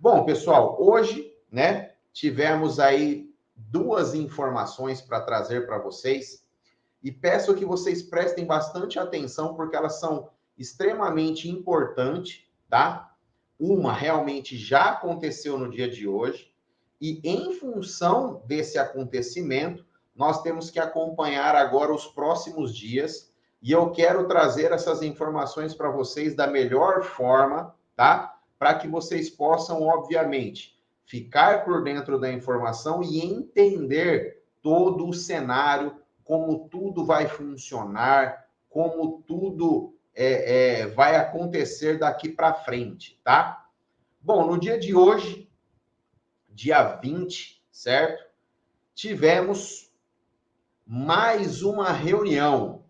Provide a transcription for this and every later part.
Bom, pessoal, hoje, né, tivemos aí duas informações para trazer para vocês e peço que vocês prestem bastante atenção porque elas são extremamente importantes, tá? Uma realmente já aconteceu no dia de hoje e em função desse acontecimento, nós temos que acompanhar agora os próximos dias e eu quero trazer essas informações para vocês da melhor forma, tá? Para que vocês possam, obviamente, ficar por dentro da informação e entender todo o cenário, como tudo vai funcionar, como tudo vai acontecer daqui para frente, tá? Bom, no dia de hoje, dia 20, certo? Tivemos mais uma reunião.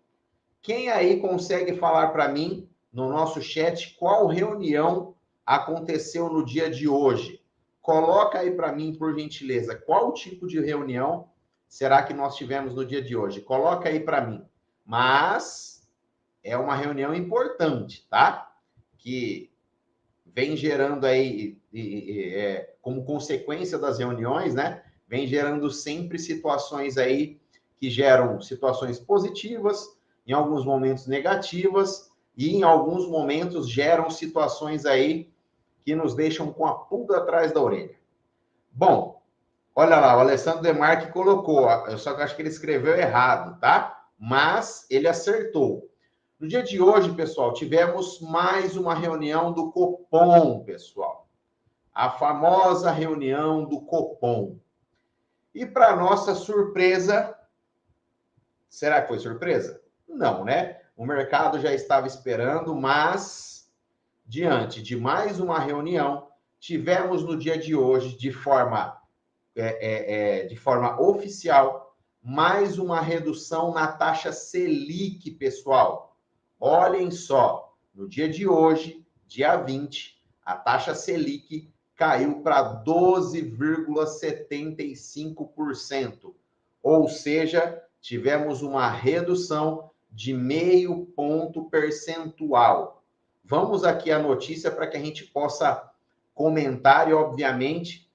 Quem aí consegue falar para mim, no nosso chat, qual reunião aconteceu no dia de hoje? Coloca aí para mim, por gentileza, qual tipo de reunião será que nós tivemos no dia de hoje? Coloca aí para mim. Mas é uma reunião importante, tá? Que vem gerando aí, como consequência das reuniões, né? Vem gerando sempre situações aí que geram situações positivas, em alguns momentos negativas, e em alguns momentos geram situações aí que nos deixam com a pulga atrás da orelha. Bom, olha lá, o Alessandro Demarque colocou, eu só acho que ele escreveu errado, tá? Mas ele acertou. No dia de hoje, pessoal, tivemos mais uma reunião do Copom, pessoal. A famosa reunião do Copom. E para nossa surpresa, será que foi surpresa? Não, né? O mercado já estava esperando, mas diante de mais uma reunião, tivemos no dia de hoje, de forma oficial, mais uma redução na taxa Selic, pessoal. Olhem só, no dia de hoje, dia 20, a taxa Selic caiu para 12,75%. Ou seja, tivemos uma redução de 0,5 ponto percentual. Vamos aqui à notícia para que a gente possa comentar e, obviamente,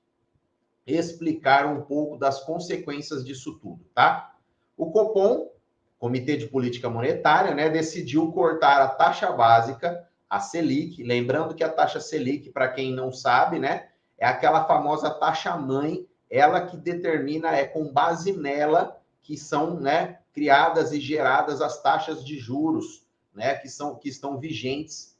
explicar um pouco das consequências disso tudo, tá? O Copom, Comitê de Política Monetária, né, decidiu cortar a taxa básica, a Selic. Lembrando que a taxa Selic, para quem não sabe, né, é aquela famosa taxa-mãe, ela que determina, com base nela que são, né, criadas e geradas as taxas de juros, né, que estão vigentes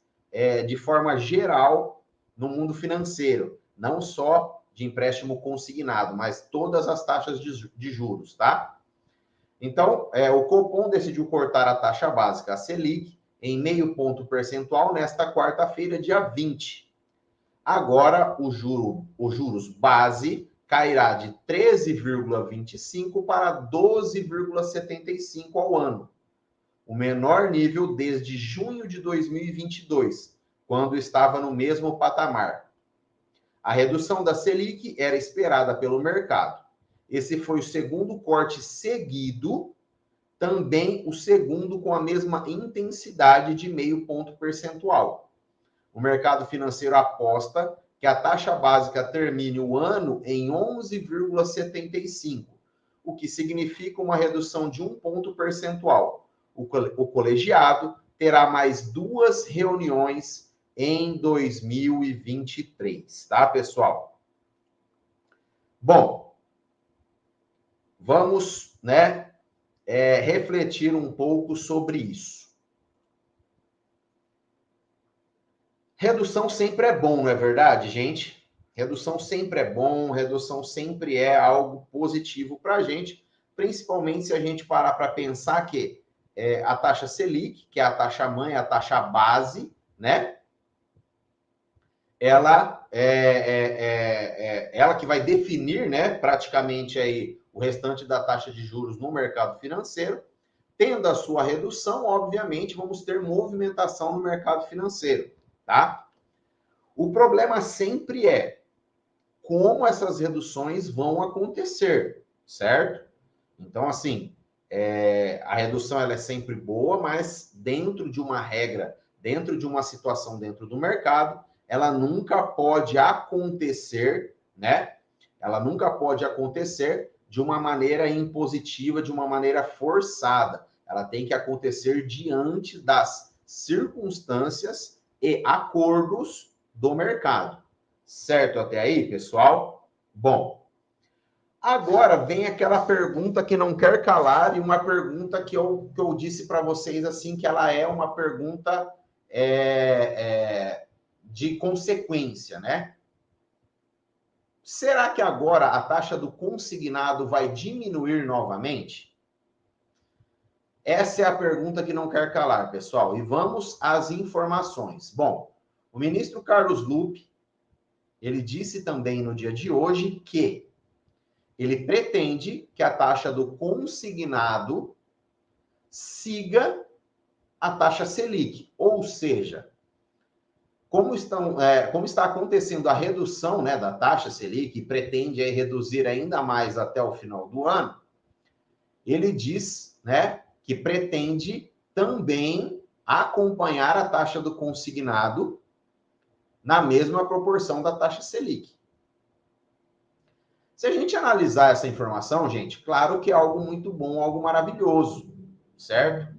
de forma geral no mundo financeiro, não só de empréstimo consignado, mas todas as taxas de juros, tá? Então, o Copom decidiu cortar a taxa básica, a Selic, em 0,5 ponto percentual nesta quarta-feira, dia 20. Agora, os juros base cairá de 13,25 para 12,75 ao ano, o menor nível desde junho de 2022, quando estava no mesmo patamar. A redução da Selic era esperada pelo mercado. Esse foi o segundo corte seguido, também o segundo com a mesma intensidade de 0,5 ponto percentual. O mercado financeiro aposta que a taxa básica termine o ano em 11,75, o que significa uma redução de 1 ponto percentual. O colegiado terá mais 2 reuniões em 2023, tá, pessoal? Bom, vamos, né, refletir um pouco sobre isso. Redução sempre é bom, não é verdade, gente? Redução sempre é bom, redução sempre é algo positivo para a gente, principalmente se a gente parar para pensar que a taxa Selic, que é a taxa mãe, a taxa base, né? Ela ela que vai definir, né, praticamente aí o restante da taxa de juros no mercado financeiro. Tendo a sua redução, obviamente, vamos ter movimentação no mercado financeiro, tá? O problema sempre é como essas reduções vão acontecer, certo? Então, assim, a redução ela é sempre boa, mas dentro de uma regra, dentro de uma situação dentro do mercado, ela nunca pode acontecer, né? Ela nunca pode acontecer de uma maneira impositiva, de uma maneira forçada. Ela tem que acontecer diante das circunstâncias e acordos do mercado. Certo até aí, pessoal? Bom, agora vem aquela pergunta que não quer calar e uma pergunta que eu disse para vocês assim, que ela é uma pergunta de consequência, né? Será que agora a taxa do consignado vai diminuir novamente? Essa é a pergunta que não quer calar, pessoal. E vamos às informações. Bom, o ministro Carlos Lupe, ele disse também no dia de hoje que ele pretende que a taxa do consignado siga a taxa Selic, ou seja, como está acontecendo a redução, né, da taxa Selic, e pretende aí reduzir ainda mais até o final do ano, ele diz, né, que pretende também acompanhar a taxa do consignado na mesma proporção da taxa Selic. Se a gente analisar essa informação, gente, claro que é algo muito bom, algo maravilhoso, certo?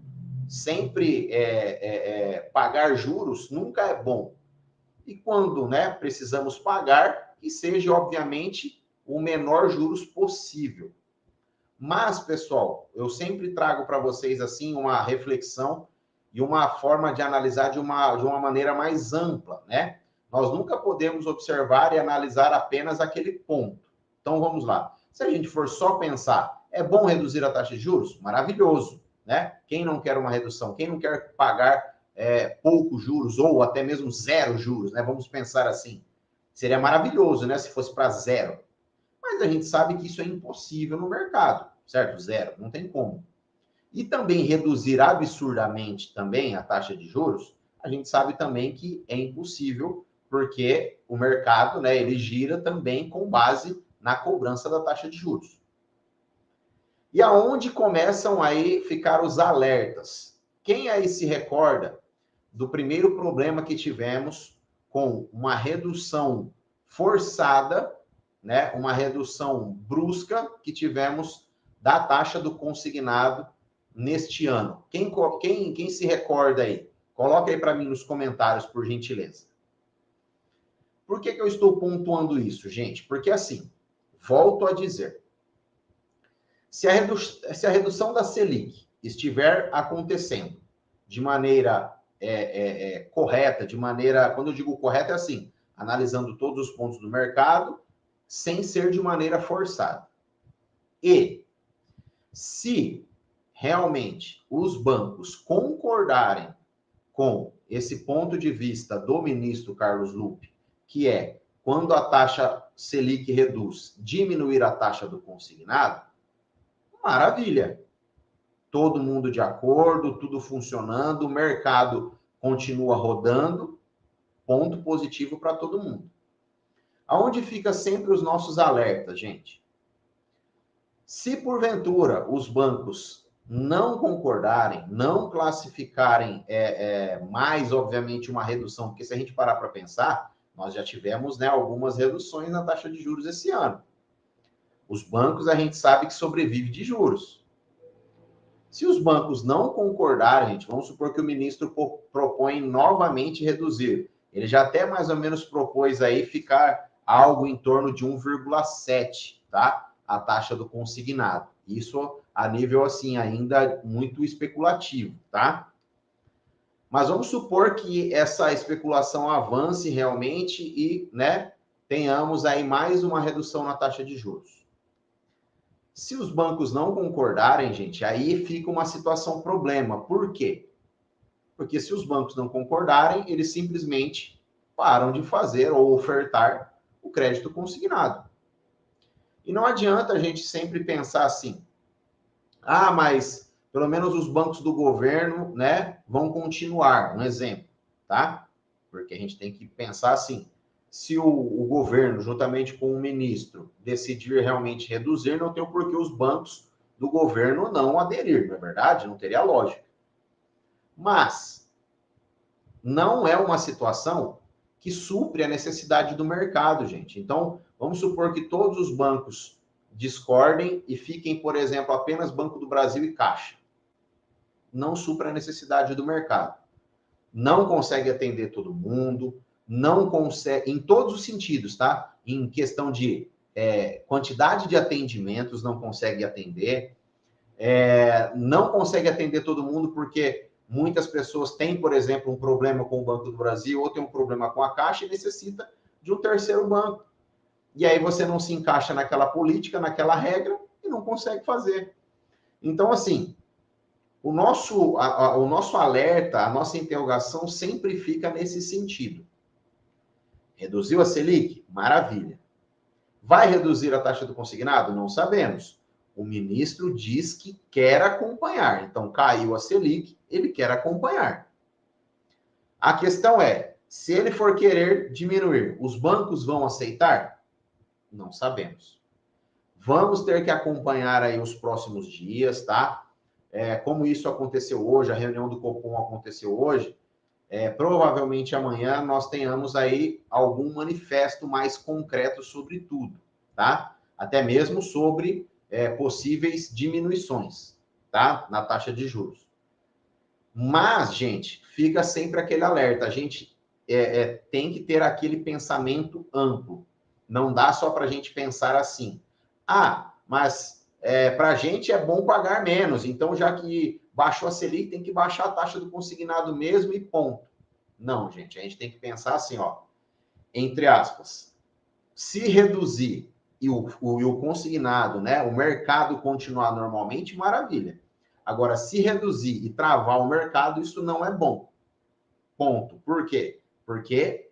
Sempre pagar juros nunca é bom. E quando, né, precisamos pagar, que seja, obviamente, o menor juros possível. Mas, pessoal, eu sempre trago para vocês, assim, uma reflexão e uma forma de analisar de uma maneira mais ampla, né? Nós nunca podemos observar e analisar apenas aquele ponto. Então, vamos lá. Se a gente for só pensar, é bom reduzir a taxa de juros? Maravilhoso, né? Quem não quer uma redução? Quem não quer pagar poucos juros ou até mesmo zero juros, né? Vamos pensar assim. Seria maravilhoso, né? Se fosse para zero. Mas a gente sabe que isso é impossível no mercado, certo? Zero, não tem como. E também reduzir absurdamente também a taxa de juros, a gente sabe também que é impossível, porque o mercado, né, ele gira também com base na cobrança da taxa de juros. E aonde começam aí ficar os alertas? Quem aí se recorda do primeiro problema que tivemos com uma redução forçada, né, uma redução brusca que tivemos da taxa do consignado neste ano? Quem se recorda aí? Coloca aí para mim nos comentários, por gentileza. Por que eu estou pontuando isso, gente? Porque assim, volto a dizer, se a redução da Selic estiver acontecendo de maneira correta, de maneira, quando eu digo correta, é assim, analisando todos os pontos do mercado, sem ser de maneira forçada. E se realmente os bancos concordarem com esse ponto de vista do ministro Carlos Lupe, que é quando a taxa Selic reduz, diminuir a taxa do consignado, maravilha. Todo mundo de acordo, tudo funcionando, o mercado continua rodando, ponto positivo para todo mundo. Aonde fica sempre os nossos alertas, gente? Se porventura os bancos não concordarem, não classificarem mais, obviamente, uma redução, porque se a gente parar para pensar, nós já tivemos, né, algumas reduções na taxa de juros esse ano. Os bancos, a gente sabe que sobrevive de juros. Se os bancos não concordarem, gente, vamos supor que o ministro propõe novamente reduzir. Ele já até mais ou menos propôs aí ficar algo em torno de 1,7, tá? A taxa do consignado. Isso a nível, assim, ainda muito especulativo, tá? Mas vamos supor que essa especulação avance realmente e, né, tenhamos aí mais uma redução na taxa de juros. Se os bancos não concordarem, gente, aí fica uma situação problema. Por quê? Porque se os bancos não concordarem, eles simplesmente param de fazer ou ofertar o crédito consignado. E não adianta a gente sempre pensar assim, mas pelo menos os bancos do governo, né, vão continuar. Um exemplo, tá? Porque a gente tem que pensar assim, se o governo, juntamente com o ministro, decidir realmente reduzir, não tem o porquê os bancos do governo não aderir, não é verdade? Não teria lógica. Mas não é uma situação que supre a necessidade do mercado, gente. Então, vamos supor que todos os bancos discordem e fiquem, por exemplo, apenas Banco do Brasil e Caixa. Não supra a necessidade do mercado. Não consegue atender todo mundo, não consegue, em todos os sentidos, tá? Em questão de quantidade de atendimentos, não consegue atender, não consegue atender todo mundo porque muitas pessoas têm, por exemplo, um problema com o Banco do Brasil ou tem um problema com a Caixa e necessita de um terceiro banco. E aí você não se encaixa naquela política, naquela regra e não consegue fazer. Então, assim, o nosso alerta, a nossa interrogação sempre fica nesse sentido. Reduziu a Selic? Maravilha. Vai reduzir a taxa do consignado? Não sabemos. O ministro diz que quer acompanhar. Então, caiu a Selic, ele quer acompanhar. A questão é, se ele for querer diminuir, os bancos vão aceitar? Não sabemos. Vamos ter que acompanhar aí os próximos dias, tá? Como isso aconteceu hoje, a reunião do Copom aconteceu hoje, provavelmente amanhã nós tenhamos aí algum manifesto mais concreto sobre tudo, tá? Até mesmo sobre possíveis diminuições, tá? Na taxa de juros. Mas, gente, fica sempre aquele alerta. A gente tem que ter aquele pensamento amplo. Não dá só para a gente pensar assim. Mas para a gente é bom pagar menos. Então, já que baixou a Selic, tem que baixar a taxa do consignado mesmo e ponto. Não, gente. A gente tem que pensar assim, ó. Entre aspas. Se reduzir e o consignado, né? O mercado continuar normalmente, maravilha. Agora, se reduzir e travar o mercado, isso não é bom. Ponto. Por quê? Porque,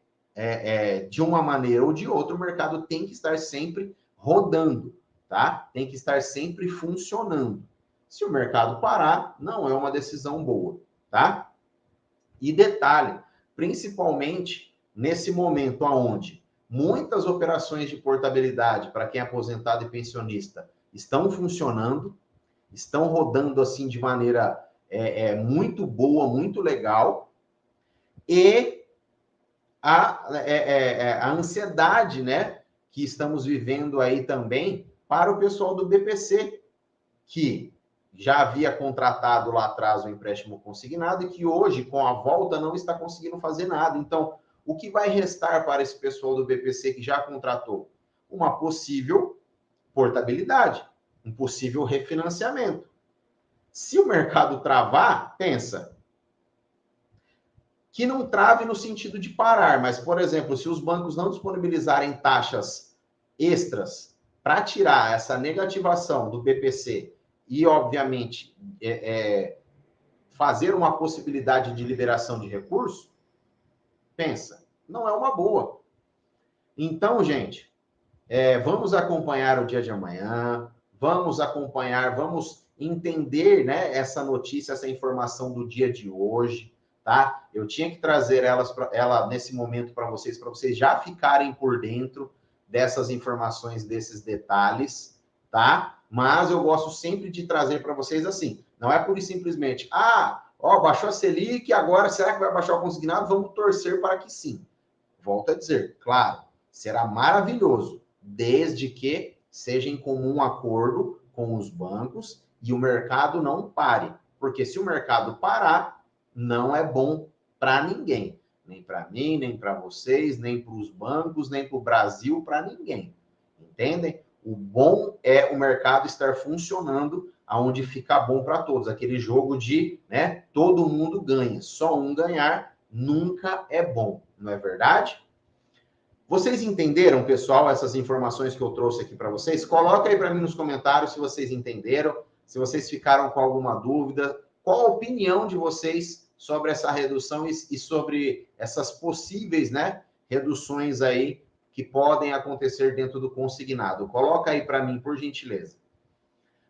de uma maneira ou de outra, o mercado tem que estar sempre rodando, tá? Tem que estar sempre funcionando. Se o mercado parar, não é uma decisão boa, tá? E detalhe, principalmente nesse momento onde muitas operações de portabilidade para quem é aposentado e pensionista estão funcionando, estão rodando assim de maneira muito boa, muito legal, e a ansiedade, né, que estamos vivendo aí também para o pessoal do BPC, que já havia contratado lá atrás o empréstimo consignado e que hoje, com a volta, não está conseguindo fazer nada. Então, o que vai restar para esse pessoal do BPC que já contratou? Uma possível portabilidade, um possível refinanciamento. Se o mercado travar, pensa, que não trave no sentido de parar, mas, por exemplo, se os bancos não disponibilizarem taxas extras para tirar essa negativação do BPC e, obviamente, fazer uma possibilidade de liberação de recurso, pensa, não é uma boa. Então, gente, vamos acompanhar o dia de amanhã, vamos acompanhar, vamos entender, né, essa notícia, essa informação do dia de hoje, tá? Eu tinha que trazer ela nesse momento para vocês já ficarem por dentro dessas informações, desses detalhes, tá? Mas eu gosto sempre de trazer para vocês assim, não é pura e simplesmente, baixou a Selic, agora será que vai baixar o consignado? Vamos torcer para que sim. Volto a dizer, claro, será maravilhoso, desde que seja em comum acordo com os bancos e o mercado não pare. Porque se o mercado parar, não é bom para ninguém. Nem para mim, nem para vocês, nem para os bancos, nem para o Brasil, para ninguém. Entendem? O bom é o mercado estar funcionando aonde fica bom para todos. Aquele jogo de, né, todo mundo ganha. Só um ganhar nunca é bom. Não é verdade? Vocês entenderam, pessoal, essas informações que eu trouxe aqui para vocês? Coloca aí para mim nos comentários se vocês entenderam, se vocês ficaram com alguma dúvida, qual a opinião de vocês sobre essa redução e sobre essas possíveis, né, reduções aí que podem acontecer dentro do consignado. Coloca aí para mim, por gentileza.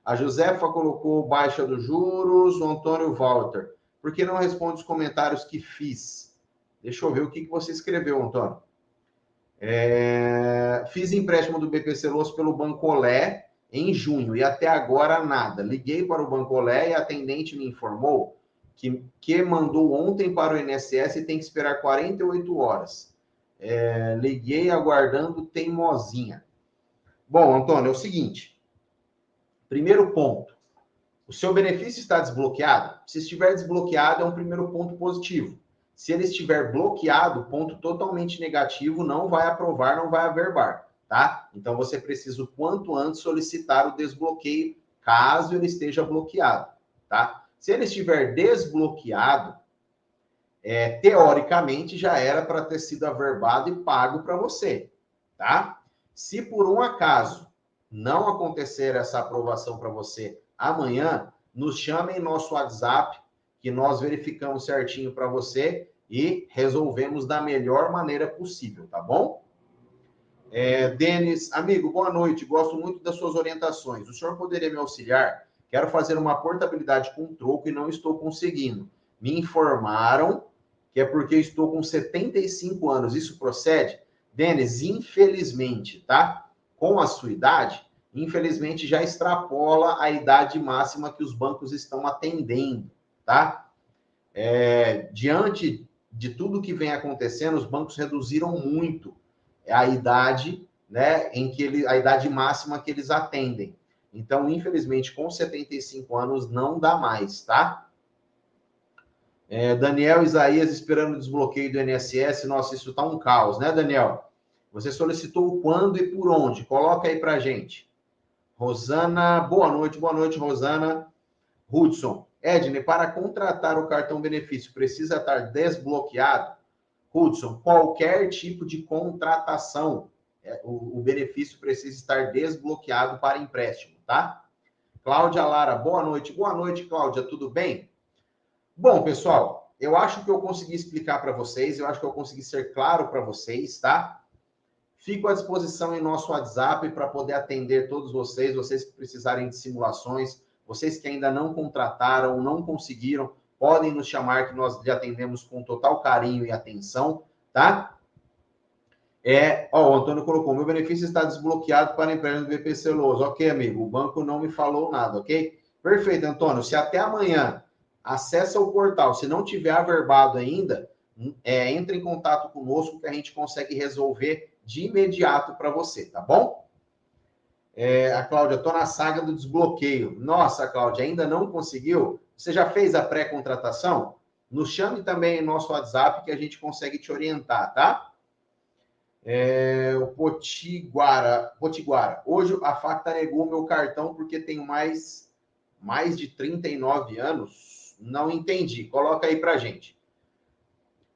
A Josefa colocou baixa dos juros, o Antônio Walter. Por que não responde os comentários que fiz? Deixa eu ver o que você escreveu, Antônio. Fiz empréstimo do BPC Loas pelo Bancolé em junho e até agora nada. Liguei para o Bancolé e a atendente me informou que mandou ontem para o INSS e tem que esperar 48 horas. Liguei aguardando teimosinha. Bom, Antônio, é o seguinte. Primeiro ponto. O seu benefício está desbloqueado? Se estiver desbloqueado, é um primeiro ponto positivo. Se ele estiver bloqueado, ponto totalmente negativo, não vai aprovar, não vai averbar, tá? Então, você precisa, o quanto antes, solicitar o desbloqueio, caso ele esteja bloqueado, tá? Se ele estiver desbloqueado, teoricamente, já era para ter sido averbado e pago para você, tá? Se por um acaso não acontecer essa aprovação para você amanhã, nos chame em nosso WhatsApp, que nós verificamos certinho para você e resolvemos da melhor maneira possível, tá bom? Denis, amigo, boa noite. Gosto muito das suas orientações. O senhor poderia me auxiliar? Quero fazer uma portabilidade com troco e não estou conseguindo. Me informaram que é porque estou com 75 anos. Isso procede? Denis, infelizmente, tá? Com a sua idade, infelizmente já extrapola a idade máxima que os bancos estão atendendo, tá? Diante de tudo que vem acontecendo, os bancos reduziram muito a idade, né, a idade máxima que eles atendem. Então, infelizmente, com 75 anos não dá mais, tá? Daniel Isaías esperando o desbloqueio do INSS. Nossa, isso tá um caos, né, Daniel? Você solicitou quando e por onde? Coloca aí pra gente. Rosana, boa noite, Rosana. Hudson, Edney, para contratar o cartão benefício, precisa estar desbloqueado? Hudson, qualquer tipo de contratação, o benefício precisa estar desbloqueado para empréstimo, tá? Cláudia Lara, boa noite, Cláudia, tudo bem? Bom, pessoal, eu acho que eu consegui explicar para vocês, eu acho que eu consegui ser claro para vocês, tá? Fico à disposição em nosso WhatsApp para poder atender todos vocês que precisarem de simulações, vocês que ainda não contrataram, não conseguiram, podem nos chamar que nós lhe atendemos com total carinho e atenção, tá? O Antônio colocou, meu benefício está desbloqueado para a empresa do BP Celoso. Ok, amigo, o banco não me falou nada, ok? Perfeito, Antônio. Se até amanhã acessa o portal, se não tiver averbado ainda, entre em contato conosco que a gente consegue resolver de imediato para você, tá bom? A Cláudia, estou na saga do desbloqueio. Nossa, Cláudia, ainda não conseguiu? Você já fez a pré-contratação? Nos chame também em nosso WhatsApp que a gente consegue te orientar, tá? O Potiguara. Hoje a Facta negou meu cartão porque tenho mais de 39 anos. Não entendi. Coloca aí pra gente.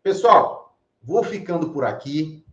Pessoal, vou ficando por aqui.